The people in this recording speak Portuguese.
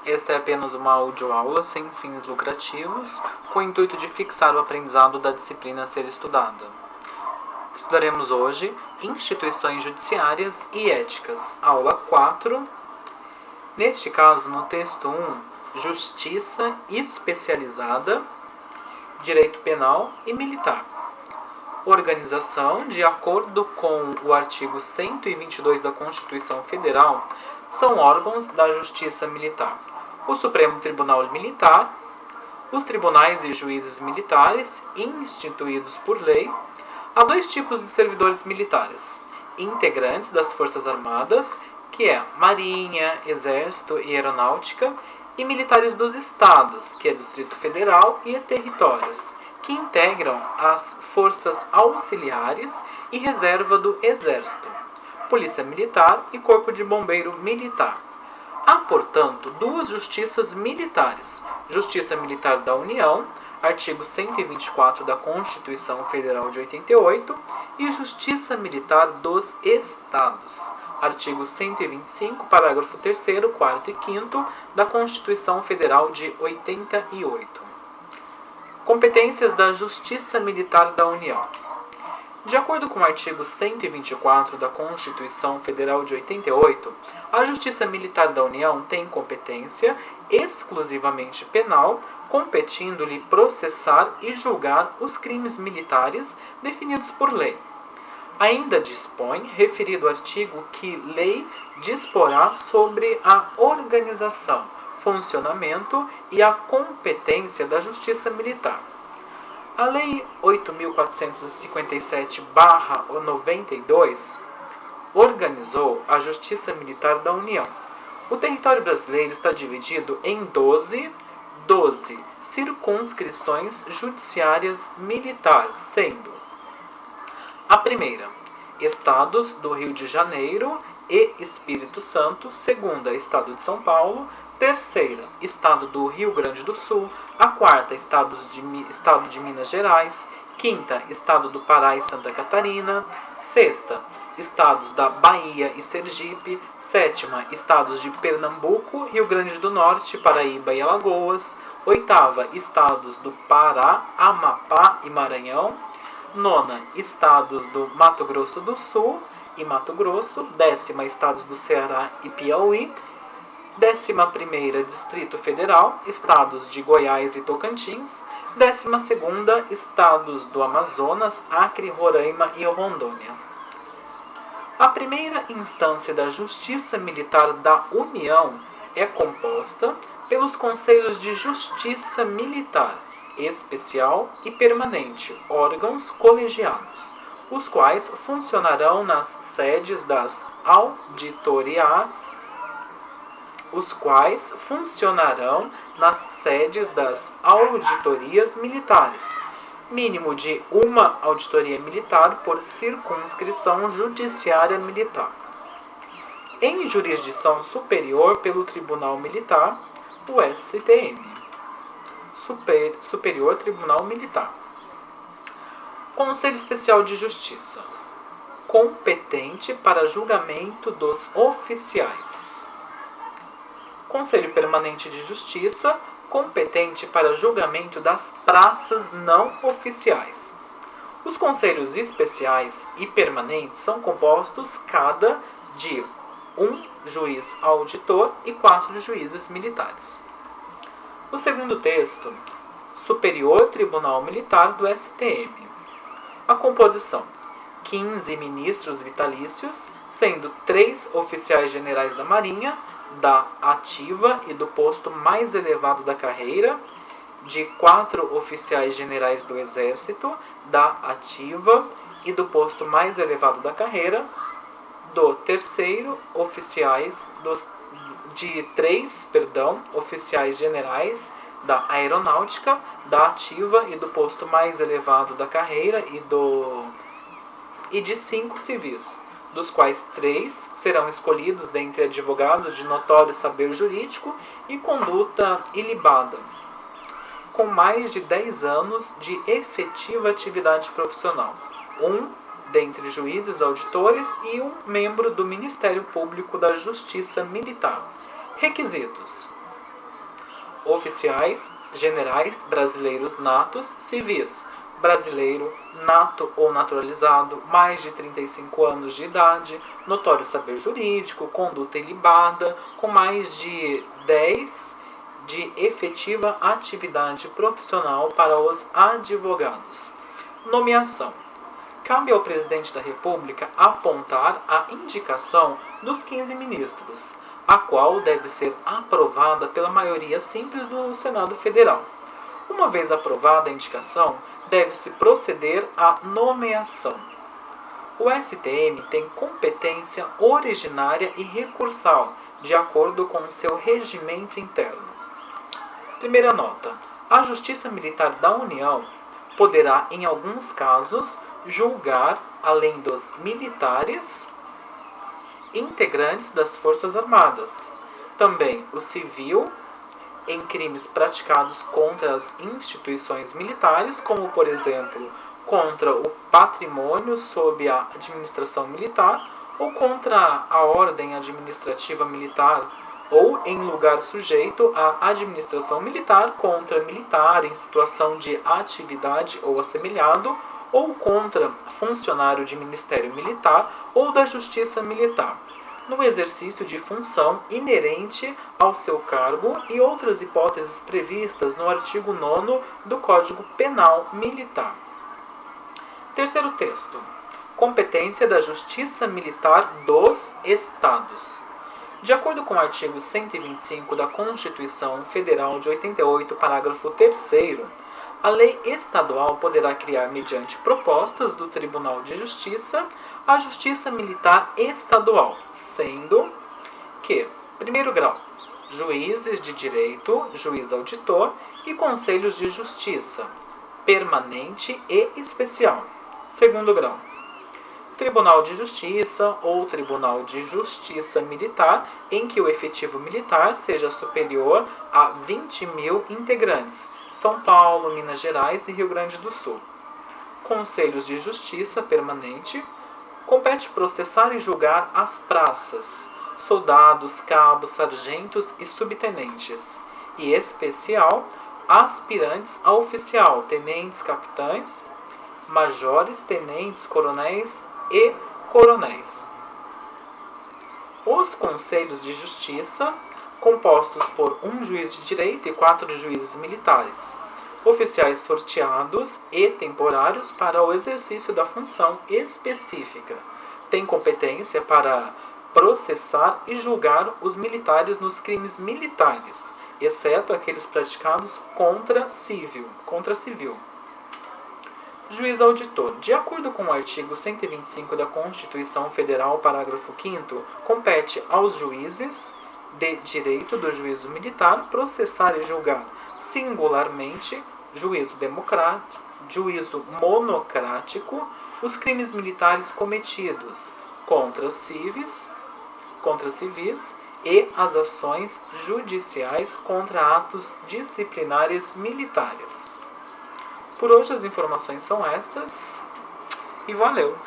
Esta é apenas uma audioaula sem fins lucrativos, com o intuito de fixar o aprendizado da disciplina a ser estudada. Estudaremos hoje Instituições Judiciárias e Éticas, aula 4. Neste caso, no texto 1, Justiça Especializada, Direito Penal e Militar. Organização, de acordo com o artigo 122 da Constituição Federal, são órgãos da Justiça Militar: o Supremo Tribunal Militar, os tribunais e juízes militares, instituídos por lei. Há dois tipos de servidores militares: integrantes das Forças Armadas, que é Marinha, Exército e Aeronáutica, e militares dos Estados, que é Distrito Federal e territórios, que integram as forças auxiliares e reserva do Exército, Polícia Militar e Corpo de Bombeiro Militar. Há, portanto, duas justiças militares: Justiça Militar da União, artigo 124 da Constituição Federal de 88, e Justiça Militar dos Estados, artigo 125, parágrafo 3º, 4º e 5º da Constituição Federal de 88. Competências da Justiça Militar da União. De acordo com o artigo 124 da Constituição Federal de 88, a Justiça Militar da União tem competência exclusivamente penal, competindo-lhe processar e julgar os crimes militares definidos por lei. Ainda dispõe referido artigo que lei disporá sobre a organização, funcionamento e a competência da Justiça Militar. A Lei 8.457/92 organizou a Justiça Militar da União. O território brasileiro está dividido em 12 circunscrições judiciárias militares, sendo a primeira, Estados do Rio de Janeiro e Espírito Santo; segunda, Estado de São Paulo; terceira, Estado do Rio Grande do Sul; a quarta, Estado de Minas Gerais; quinta, Estado do Pará e Santa Catarina; sexta, Estados da Bahia e Sergipe; sétima, Estados de Pernambuco, Rio Grande do Norte, Paraíba e Alagoas; oitava, Estados do Pará, Amapá e Maranhão; nona, Estados do Mato Grosso do Sul e Mato Grosso; décima, Estados do Ceará e Piauí; 11ª, Distrito Federal, Estados de Goiás e Tocantins; 12ª, Estados do Amazonas, Acre, Roraima e Rondônia. A primeira instância da Justiça Militar da União é composta pelos Conselhos de Justiça Militar, Especial e Permanente, órgãos colegiados, os quais funcionarão nas sedes das auditorias militares, mínimo de uma auditoria militar por circunscrição judiciária militar. Em jurisdição superior pelo Tribunal Militar, o STM. Superior Tribunal Militar. Conselho Especial de Justiça, competente para julgamento dos oficiais. Conselho Permanente de Justiça, competente para julgamento das praças não oficiais. Os conselhos especiais e permanentes são compostos cada de um juiz auditor e 4 juízes militares. O segundo texto, Superior Tribunal Militar do STM. A composição: 15 ministros vitalícios, sendo 3 oficiais generais da Marinha, da ativa e do posto mais elevado da carreira, de 4 oficiais generais do Exército, da ativa e do posto mais elevado da carreira, do terceiro, de 3 oficiais generais da aeronáutica, da ativa e do posto mais elevado da carreira, e de 5 civis, dos quais 3 serão escolhidos dentre advogados de notório saber jurídico e conduta ilibada, com mais de 10 anos de efetiva atividade profissional, dentre juízes auditores e um membro do Ministério Público da Justiça Militar. Requisitos: oficiais, generais, brasileiros natos, civis, brasileiro, nato ou naturalizado, mais de 35 anos de idade, notório saber jurídico, conduta ilibada, com mais de 10 de efetiva atividade profissional para os advogados. Nomeação. Cabe ao presidente da República apontar a indicação dos 15 ministros, a qual deve ser aprovada pela maioria simples do Senado Federal. Uma vez aprovada a indicação, deve-se proceder à nomeação. O STM tem competência originária e recursal, de acordo com seu regimento interno. Primeira nota. A Justiça Militar da União poderá, em alguns casos, julgar, além dos militares, integrantes das Forças Armadas, também o civil, em crimes praticados contra as instituições militares, como, por exemplo, contra o patrimônio sob a administração militar, ou contra a ordem administrativa militar, ou em lugar sujeito à administração militar contra militar em situação de atividade ou assemelhado, ou contra funcionário de ministério militar ou da justiça militar, no exercício de função inerente ao seu cargo e outras hipóteses previstas no artigo 9º do Código Penal Militar. Terceiro texto. Competência da Justiça Militar dos Estados. De acordo com o artigo 125 da Constituição Federal de 88, parágrafo 3º, a lei estadual poderá criar, mediante propostas do Tribunal de Justiça, a Justiça Militar Estadual, sendo que, primeiro grau, juízes de direito, juiz auditor e conselhos de justiça, permanente e especial. Segundo grau, Tribunal de Justiça ou Tribunal de Justiça Militar, em que o efetivo militar seja superior a 20.000 integrantes, São Paulo, Minas Gerais e Rio Grande do Sul. Conselhos de Justiça Permanente. Compete processar e julgar as praças, soldados, cabos, sargentos e subtenentes, e especial, aspirantes a oficial, tenentes, capitães, majores, tenentes, coronéis e coronéis. Os Conselhos de Justiça, compostos por um juiz de direito e 4 juízes militares, oficiais sorteados e temporários para o exercício da função específica, têm competência para processar e julgar os militares nos crimes militares, exceto aqueles praticados contra civil. Juiz auditor. De acordo com o artigo 125 da Constituição Federal, parágrafo 5º, compete aos juízes de direito do juízo militar processar e julgar singularmente, juízo monocrático, os crimes militares cometidos contra civis e as ações judiciais contra atos disciplinares militares. Por hoje as informações são estas e valeu!